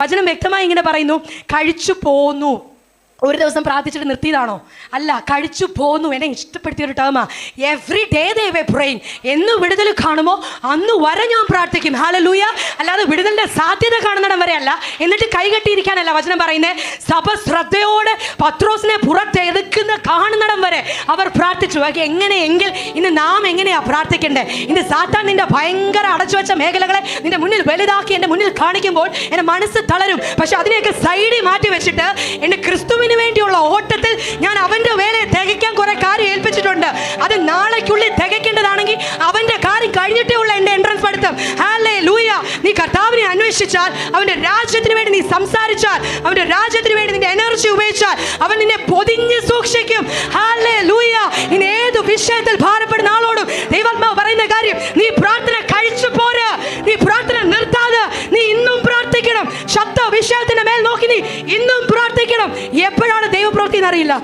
വചനം വ്യക്തമായി ഇങ്ങനെ പറയുന്നു, കഴിച്ചു പോന്നു. ഒരു ദിവസം പ്രാർത്ഥിച്ചിട്ട് നിർത്തിയതാണോ? അല്ല, കഴിച്ചു പോന്നു. എന്നെ ഇഷ്ടപ്പെടുത്തിയൊരു ടേമാ. Every day the way praying. എന്ന് വിടുതൽ കാണുമോ അന്ന് വരെ ഞാൻ പ്രാർത്ഥിക്കും. ഹല്ലേലൂയ. അല്ലാതെ വിടുതലിന്റെ സാധ്യത കാണുന്നിടം വരെ അല്ല. എന്നിട്ട് കൈകെട്ടിയിരിക്കാനല്ല വചനം പറയുന്നത്. സഭ ശ്രദ്ധയോടെ പത്രോസിനെ പുറത്തെടുക്കുന്ന കാണുന്നിടം വരെ അവർ പ്രാർത്ഥിച്ചു. എങ്ങനെയെങ്കിൽ ഇന്ന് നാം എങ്ങനെയാ പ്രാർത്ഥിക്കേണ്ടത്? ഇന്ന് സാത്താൻ നിന്റെ ഭയങ്കര അടച്ചുവെച്ച മേഖലകളെ നിന്റെ മുന്നിൽ വലുതാക്കി എൻ്റെ മുന്നിൽ കാണിക്കുമ്പോൾ എൻ്റെ മനസ്സ് തളരും. പക്ഷെ അതിനെയൊക്കെ സൈഡിൽ മാറ്റി വെച്ചിട്ട് എൻ്റെ ക്രിസ്തുവിന് വേണ്ടിയുള്ള ഓട്ടത്തിൽ ഞാൻ അവന്റെ വേലയെ തികയ്ക്കാൻ കുറെ കാര്യം ഏൽപ്പിച്ചിട്ടുണ്ട്. അത് നാളേക്കുള്ളിൽ തികയ്ക്കേണ്ടതാണെങ്കിൽ അവന്റെ കാര്യം കഴിഞ്ഞിട്ടേ ഉള്ള എൻ്റെ എൻട്രൻസ് പഠിത്തം. ഹല്ലേലൂയ. നീ കർത്താവിനെ അന്വേഷിച്ചാൽ, അവന്റെ രാജ്യത്തിന് വേണ്ടി നീ സംസാരിച്ചാൽ, അവന്റെ രാജ്യത്തിന് വേണ്ടി നിന്റെ എനർജി ഉപയോഗിച്ചാൽ അവൻ നിന്നെ പൊതിഞ്ഞ് സൂക്ഷിക്കും. ഹല്ലേലൂയ. ഇനി ഏത് വിഷയത്തിൽ ഭാരപ്പെടുന്ന ആളോടും ദൈവാത്മാവ് പറയുന്ന കാര്യം, നീ പ്രാർത്ഥന കഴിച്ചു പോര്. നീ പ്രാർത്ഥന നിർത്താതെ നീ ഇന്നും പ്രാർത്ഥിക്കണം. ശബ്ദ വിഷയത്തിന്റെ മേൽ നോക്കി നീ ഇന്നും പ്രാർത്ഥിക്കണം. എപ്പോഴാണ് ദൈവപ്രവൃത്തി എന്നറിയില്ല.